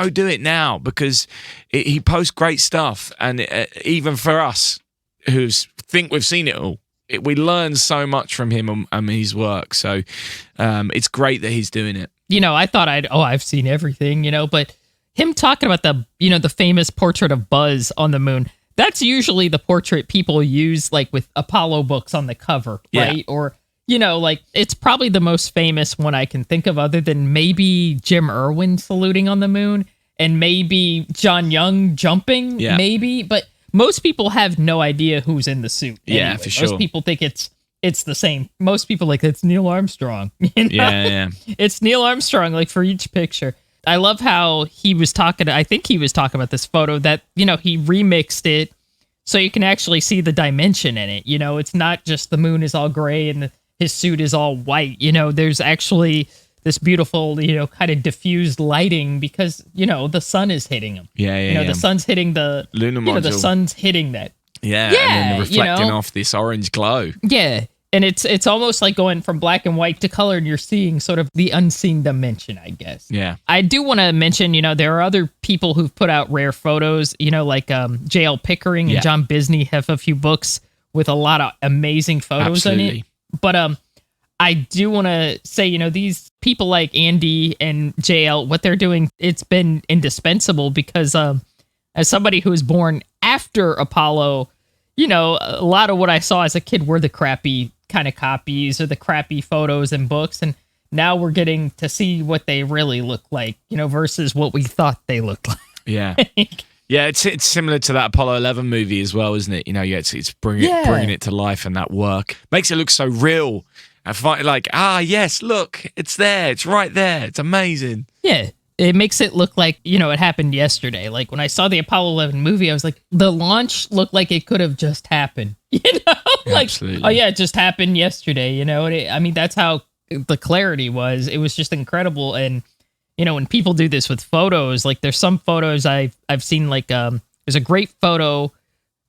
Speaker 2: do it now because he posts great stuff. And even for us who think we've seen it all, we learn so much from him and his work. So it's great that he's doing it.
Speaker 1: I thought I've seen everything, but him talking about the famous portrait of Buzz on the moon, that's usually the portrait people use like with Apollo books on the cover, right?
Speaker 2: Yeah.
Speaker 1: Or, it's probably the most famous one I can think of other than maybe Jim Irwin saluting on the moon and maybe John Young jumping, maybe. But most people have no idea who's in the suit.
Speaker 2: Yeah,
Speaker 1: anyway.
Speaker 2: for sure.
Speaker 1: Most people think it's the same. Most people it's Neil Armstrong.
Speaker 2: Yeah.
Speaker 1: It's Neil Armstrong like for each picture. I love how he was talking. I think he was talking about this photo that, he remixed it so you can actually see the dimension in it. It's not just the moon is all gray and his suit is all white. There's actually this beautiful, kind of diffused lighting because, the sun is hitting him.
Speaker 2: Yeah.
Speaker 1: The sun's hitting the
Speaker 2: lunar module.
Speaker 1: The sun's hitting that.
Speaker 2: Yeah. And then reflecting off this orange glow.
Speaker 1: Yeah. And it's almost like going from black and white to color, and you're seeing sort of the unseen dimension, I guess.
Speaker 2: Yeah.
Speaker 1: I do want to mention, there are other people who've put out rare photos, like J.L. Pickering and John Bisney have a few books with a lot of amazing photos in it. But I do want to say, these people like Andy and JL, what they're doing, it's been indispensable because as somebody who was born after Apollo, a lot of what I saw as a kid were the crappy kind of copies or the crappy photos and books. And now we're getting to see what they really look like, versus what we thought they looked like.
Speaker 2: Yeah. Yeah, it's similar to that Apollo 11 movie as well, isn't it? It's bringing it to life, and that work makes it look so real. I find yes, look, it's there. It's right there. It's amazing.
Speaker 1: Yeah. it makes it look like, it happened yesterday. Like when I saw the Apollo 11 movie, I was like, the launch looked like it could have just happened, like,
Speaker 2: Absolutely.
Speaker 1: oh yeah, it just happened yesterday, And that's how the clarity was. It was just incredible. And, when people do this with photos, like there's some photos I've seen, like, there's a great photo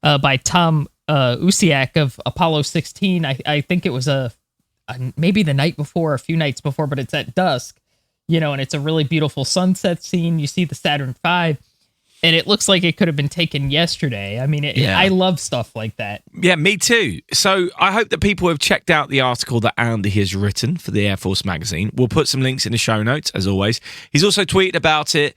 Speaker 1: by Tom Usiak of Apollo 16. I think it was maybe the night before, a few nights before, but it's at dusk, and it's a really beautiful sunset scene. You see the Saturn V, and it looks like it could have been taken yesterday. I mean, I love stuff like that.
Speaker 2: Yeah, me too. So I hope that people have checked out the article that Andy has written for the Air Force magazine. We'll put some links in the show notes, as always. He's also tweeted about it.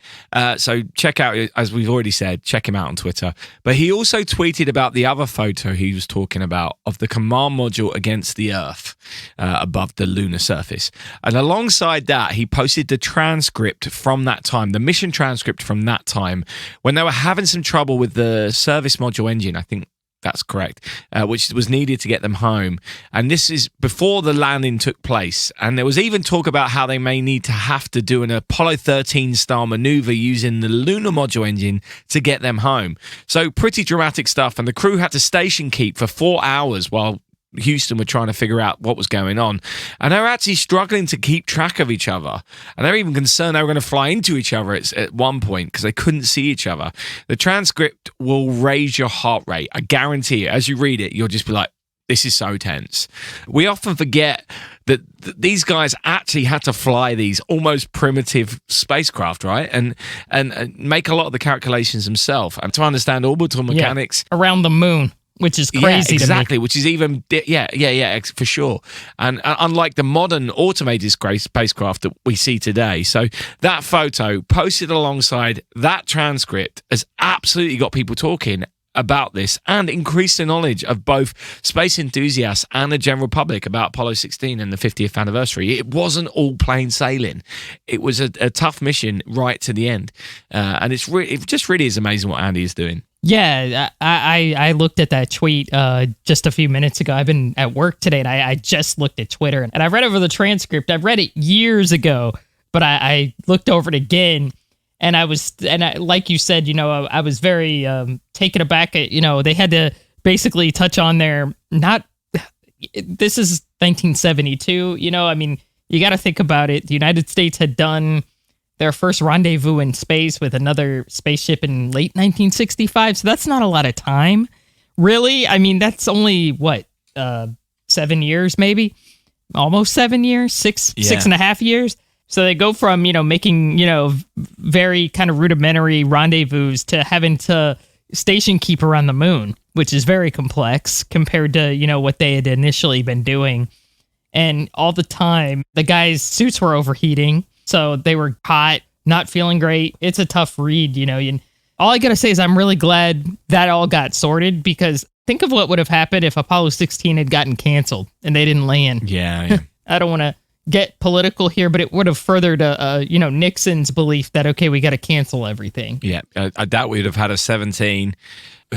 Speaker 2: So check out, as we've already said, check him out on Twitter. But he also tweeted about the other photo he was talking about of the command module against the Earth above the lunar surface. And alongside that, he posted the transcript from that time, the mission transcript from that time, when they were having some trouble with the service module engine, I think that's correct, which was needed to get them home. And this is before the landing took place. And there was even talk about how they may need to have to do an Apollo 13 style maneuver using the lunar module engine to get them home. So pretty dramatic stuff. And the crew had to station keep for 4 hours while Houston were trying to figure out what was going on, and they were actually struggling to keep track of each other, and they were even concerned they were going to fly into each other at one point because they couldn't see each other. The transcript will raise your heart rate, I guarantee it. As you read it, you'll just be like, this is so tense. We often forget that these guys actually had to fly these almost primitive spacecraft, right? And make a lot of the calculations themselves and to understand orbital mechanics
Speaker 1: around the moon. Which is crazy
Speaker 2: exactly,
Speaker 1: to me.
Speaker 2: which is even, for sure. And unlike the modern automated spacecraft that we see today. So that photo posted alongside that transcript has absolutely got people talking about this and increased the knowledge of both space enthusiasts and the general public about Apollo 16 and the 50th anniversary. It wasn't all plain sailing. It was a tough mission right to the end. And it just really is amazing what Andy is doing.
Speaker 1: Yeah, I looked at that tweet just a few minutes ago. I've been at work today, and I just looked at Twitter, and I read over the transcript. I've read it years ago, but I looked over it again, and like you said, I was very taken aback at, they had to basically touch on this is 1972, I mean, you got to think about it. The United States had done their first rendezvous in space with another spaceship in late 1965. So that's not a lot of time, really. I mean, that's only 7 years, maybe almost 7 years, 6.5 years. So they go from, making, very kind of rudimentary rendezvous to having to station keep around the moon, which is very complex compared to, what they had initially been doing. And all the time, the guys' suits were overheating. So they were hot, not feeling great. It's a tough read, and all I got to say is I'm really glad that all got sorted, because think of what would have happened if Apollo 16 had gotten canceled and they didn't land.
Speaker 2: Yeah.
Speaker 1: I don't want to get political here, but it would have furthered, Nixon's belief that, okay, we got to cancel everything.
Speaker 2: Yeah, I doubt we'd have had a 17.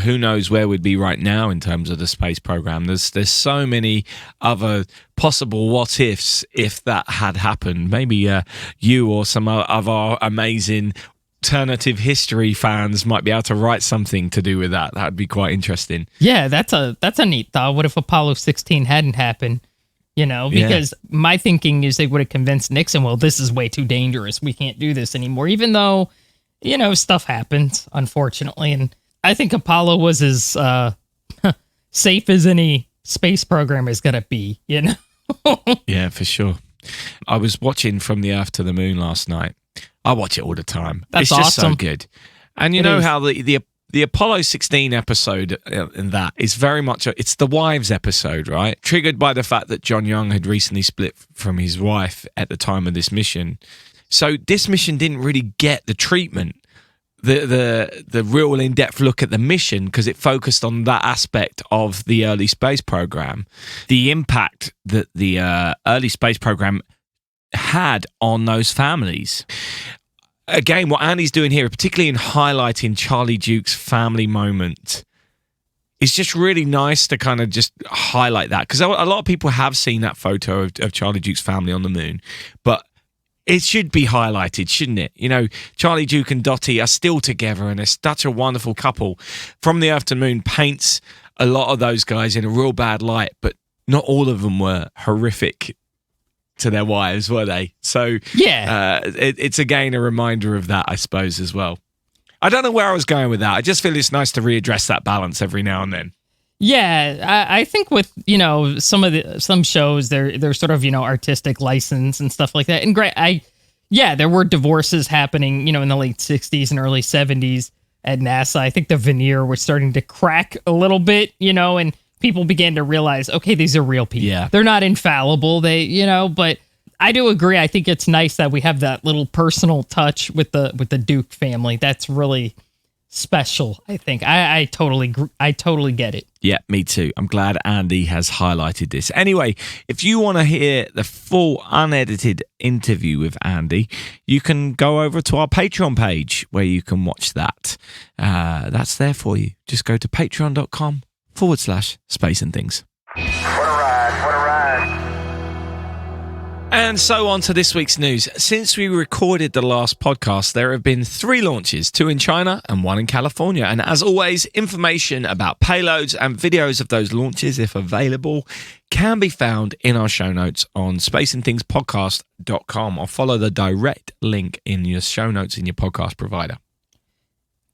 Speaker 2: Who knows where we'd be right now in terms of the space program. There's so many other possible what ifs if that had happened. Maybe you or some of our amazing alternative history fans might be able to write something to do with that. That'd be quite interesting.
Speaker 1: Yeah, that's a neat thought. What if Apollo 16 hadn't happened? Because my thinking is they would have convinced Nixon, well, this is way too dangerous. We can't do this anymore, even though, stuff happens, unfortunately. And I think Apollo was as safe as any space program is going to be,
Speaker 2: Yeah, for sure. I was watching From the Earth to the Moon last night. I watch it all the time.
Speaker 1: That's
Speaker 2: it's just
Speaker 1: awesome.
Speaker 2: So good. And you know how the Apollo 16 episode in that is very much, it's the wives episode, right? Triggered by the fact that John Young had recently split from his wife at the time of this mission. So this mission didn't really get the treatment, the real in-depth look at the mission, because it focused on that aspect of the early space program, the impact that the early space program had on those families. Again, what Andy's doing here, particularly in highlighting Charlie Duke's family moment, is just really nice to kind of just highlight that, because a lot of people have seen that photo of Charlie Duke's family on the moon, but It should be highlighted, shouldn't it? You know, Charlie, Duke and Dottie are still together and they're such a wonderful couple. From the Earth to Moon paints a lot of those guys in a real bad light, but not all of them were horrific to their wives, were they? So
Speaker 1: yeah,
Speaker 2: it's again a reminder of that, I suppose, as well. I don't know where I was going with that. I just feel it's nice to readdress that balance every now and then.
Speaker 1: Yeah, I think with, you know, some shows, they're sort of, you know, artistic license and stuff like that. And there were divorces happening, you know, in the late 60s and early 70s at NASA. I think the veneer was starting to crack a little bit, you know, and people began to realize, okay, these are real people.
Speaker 2: Yeah.
Speaker 1: They're not infallible. You know, but I do agree. I think it's nice that we have that little personal touch with the Duke family. That's really special, I think. I totally get it.
Speaker 2: Yeah, me too. I'm glad Andy has highlighted this. Anyway, if you want to hear the full unedited interview with Andy, you can go over to our Patreon page where you can watch that. That's there for you. Just go to patreon.com/Space and Things.
Speaker 3: What a ride, what a ride.
Speaker 2: And so on to this week's news. Since we recorded the last podcast, there have been 3 launches, 2 in China and 1 in California. And as always, information about payloads and videos of those launches, if available, can be found in our show notes on spaceandthingspodcast.com, or follow the direct link in your show notes in your podcast provider.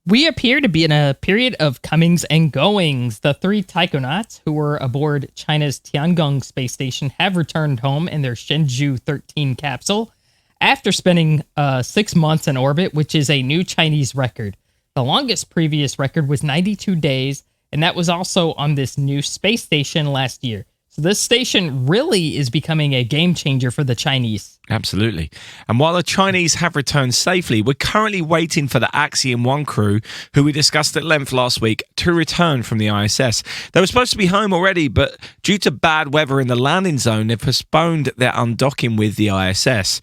Speaker 1: We appear to be in a period of comings and goings. The 3 taikonauts who were aboard China's Tiangong space station have returned home in their Shenzhou 13 capsule after spending 6 months in orbit, which is a new Chinese record. The longest previous record was 92 days, and that was also on this new space station last year. So this station really is becoming a game changer for the Chinese.
Speaker 2: Absolutely. And while the Chinese have returned safely, we're currently waiting for the Axiom 1 crew, who we discussed at length last week, to return from the ISS. They were supposed to be home already, but due to bad weather in the landing zone, they've postponed their undocking with the ISS.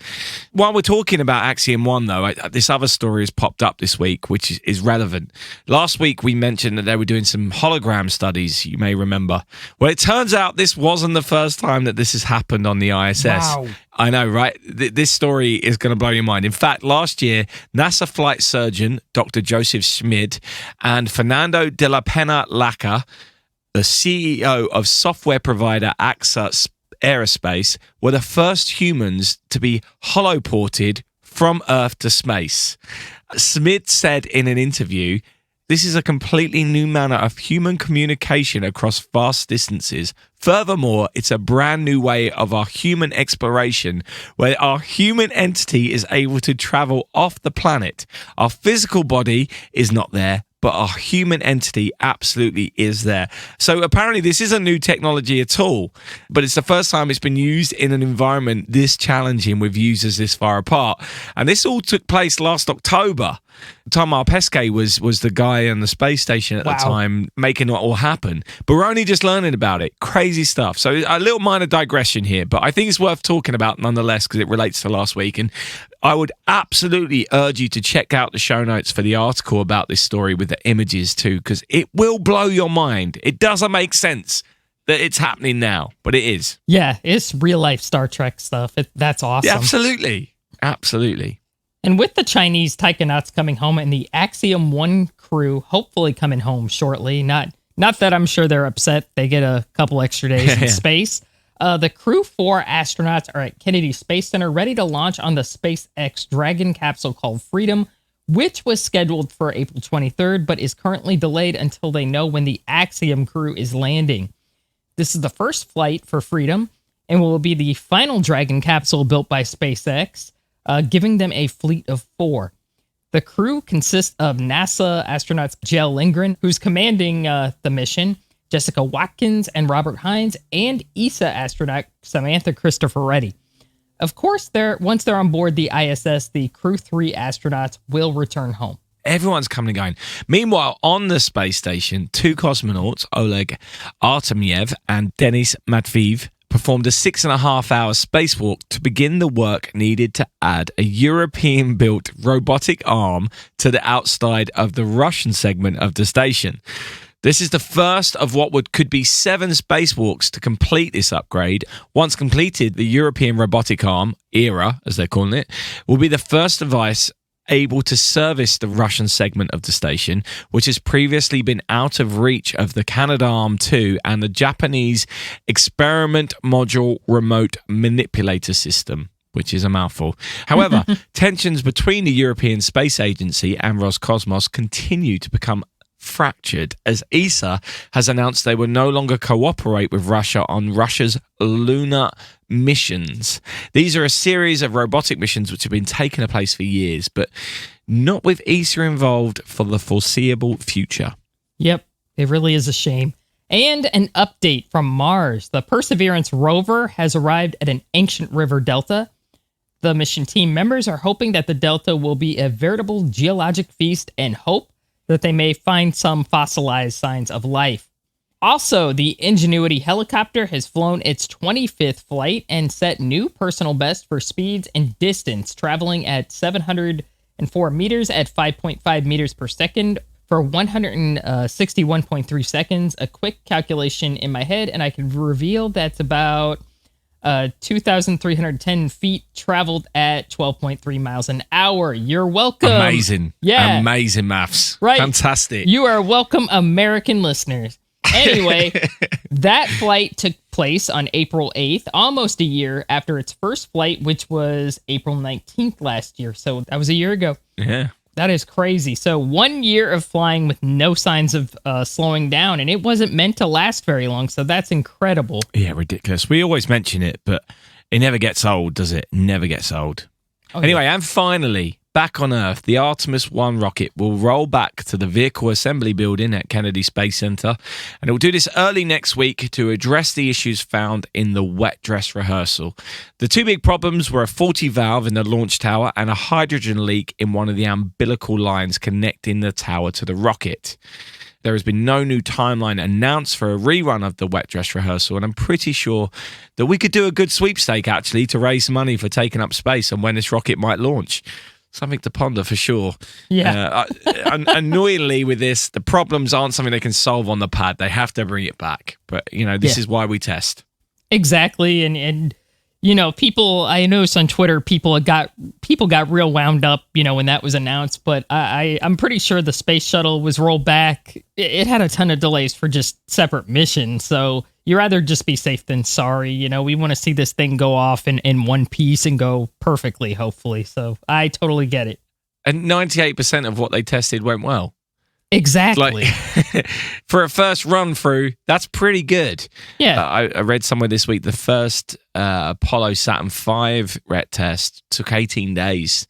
Speaker 2: While we're talking about Axiom 1, though, this other story has popped up this week, which is relevant. Last week, we mentioned that they were doing some hologram studies, you may remember. Well, it turns out this wasn't the first time that this has happened on the ISS.
Speaker 1: Wow.
Speaker 2: I know, right? This story is going to blow your mind. In fact, last year, NASA flight surgeon Dr. Joseph Schmid and Fernando de la Pena Laca, the CEO of software provider AXA Aerospace, were the first humans to be holoported from Earth to space. Schmid said in an interview, "This is a completely new manner of human communication across vast distances. Furthermore, it's a brand new way of our human exploration where our human entity is able to travel off the planet. Our physical body is not there, but our human entity absolutely is there." So apparently this isn't new technology at all, but it's the first time it's been used in an environment this challenging with users this far apart. And this all took place last October. Tamar Pesquet was the guy on the space station at the time making it all happen. But we're only just learning about it. Crazy stuff. So a little minor digression here, but I think it's worth talking about nonetheless because it relates to last week. And I would absolutely urge you to check out the show notes for the article about this story with the images too, because it will blow your mind. It doesn't make sense that it's happening now, but it is.
Speaker 1: Yeah, it's real life Star Trek stuff. That's awesome.
Speaker 2: Yeah, absolutely. Absolutely.
Speaker 1: And with the Chinese taikonauts coming home and the Axiom 1 crew hopefully coming home shortly, not that I'm sure they're upset they get a couple extra days in space, the Crew 4 astronauts are at Kennedy Space Center ready to launch on the SpaceX Dragon capsule called Freedom, which was scheduled for April 23rd, but is currently delayed until they know when the Axiom crew is landing. This is the first flight for Freedom and will be the final Dragon capsule built by SpaceX, giving them a fleet of 4. The crew consists of NASA astronauts Jill Lindgren, who's commanding the mission, Jessica Watkins and Robert Hines, and ESA astronaut Samantha Christopher Reddy. Of course, once they're on board the ISS, the Crew 3 astronauts will return home.
Speaker 2: Everyone's coming and going. Meanwhile, on the space station, 2 cosmonauts, Oleg Artemyev and Denis Matveev, performed a 6.5-hour spacewalk to begin the work needed to add a European-built robotic arm to the outside of the Russian segment of the station. This is the first of what could be 7 spacewalks to complete this upgrade. Once completed, the European robotic arm, ERA, as they're calling it, will be the first device able to service the Russian segment of the station, which has previously been out of reach of the Canadarm2 and the Japanese Experiment Module Remote Manipulator System, which is a mouthful. However, tensions between the European Space Agency and Roscosmos continue to become fractured as ESA has announced they will no longer cooperate with Russia on Russia's lunar missions. These are a series of robotic missions which have been taking place for years, but not with ESA involved for the foreseeable future.
Speaker 1: Yep, it really is a shame. And an update from Mars. The Perseverance rover has arrived at an ancient river delta. The mission team members are hoping that the delta will be a veritable geologic feast and hope that they may find some fossilized signs of life. Also, the Ingenuity helicopter has flown its 25th flight and set new personal best for speeds and distance, traveling at 704 meters at 5.5 meters per second for 161.3 seconds. A quick calculation in my head, and I can reveal that's about 2,310 feet traveled at 12.3 miles an hour. You're welcome.
Speaker 2: Amazing.
Speaker 1: Yeah.
Speaker 2: Amazing maths.
Speaker 1: Right.
Speaker 2: Fantastic.
Speaker 1: You are welcome, American listeners. Anyway, that flight took place on April 8th, almost a year after its first flight, which was April 19th last year. So that was a year ago.
Speaker 2: Yeah.
Speaker 1: That is crazy. So 1 year of flying with no signs of slowing down, and it wasn't meant to last very long, so that's incredible.
Speaker 2: Yeah, ridiculous. We always mention it, but it never gets old, does it? Never gets old. Oh, anyway, yeah. And finally, back on Earth, the Artemis 1 rocket will roll back to the Vehicle Assembly Building at Kennedy Space Center, and it will do this early next week to address the issues found in the wet dress rehearsal. The two big problems were a faulty valve in the launch tower and a hydrogen leak in one of the umbilical lines connecting the tower to the rocket. There has been no new timeline announced for a rerun of the wet dress rehearsal, and I'm pretty sure that we could do a good sweepstake, actually, to raise money for taking up space and when this rocket might launch. Something to ponder for sure.
Speaker 1: Yeah.
Speaker 2: Annoyingly with this, the problems aren't something they can solve on the pad. They have to bring it back. But, this is why we test.
Speaker 1: Exactly. And people, I noticed on Twitter, people got real wound up, when that was announced. But I'm pretty sure the space shuttle was rolled back. It had a ton of delays for just separate missions. So you'd rather just be safe than sorry. We want to see this thing go off in one piece and go perfectly, hopefully. So I totally get it.
Speaker 2: And 98% of what they tested went well.
Speaker 1: Exactly.
Speaker 2: For a first run through, that's pretty good.
Speaker 1: Yeah.
Speaker 2: I read somewhere this week the first Apollo Saturn V ret test took 18 days.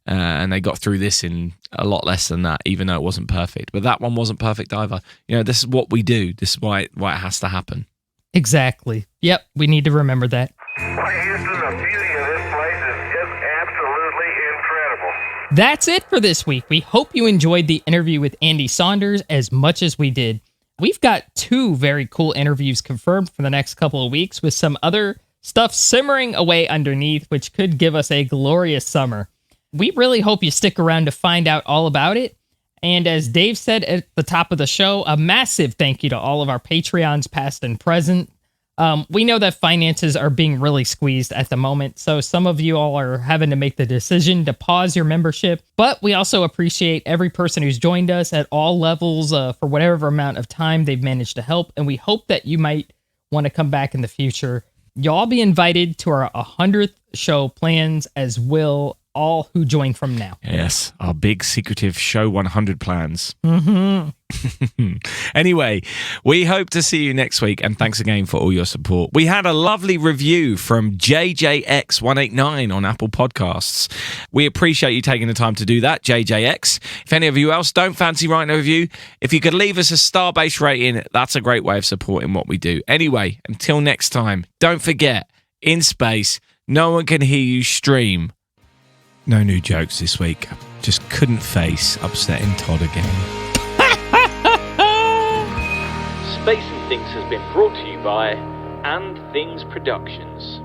Speaker 2: And they got through this in a lot less than that, even though it wasn't perfect. But that one wasn't perfect either. This is what we do. This is why it has to happen.
Speaker 1: Exactly. Yep. We need to remember that.
Speaker 3: Well, Houston, the beauty of this place is just absolutely incredible.
Speaker 1: That's it for this week. We hope you enjoyed the interview with Andy Saunders as much as we did. We've got 2 very cool interviews confirmed for the next couple of weeks with some other stuff simmering away underneath, which could give us a glorious summer. We really hope you stick around to find out all about it. And as Dave said at the top of the show, a massive thank you to all of our Patreons, past and present. We know that finances are being really squeezed at the moment, so some of you all are having to make the decision to pause your membership. But we also appreciate every person who's joined us at all levels for whatever amount of time they've managed to help, and we hope that you might want to come back in the future. You'll all be invited to our 100th show plans, as will all who join from now.
Speaker 2: Yes, our big secretive show 100 plans.
Speaker 1: Mm-hmm.
Speaker 2: Anyway, we hope to see you next week, and thanks again for all your support. We had a lovely review from JJX189 on Apple Podcasts. We appreciate you taking the time to do that, JJX. If any of you else don't fancy writing a review, if you could leave us a star-based rating, that's a great way of supporting what we do. Anyway, until next time, don't forget, in space, no one can hear you stream. No new jokes this week. Just couldn't face upsetting Todd again.
Speaker 6: Space and Things has been brought to you by And Things Productions.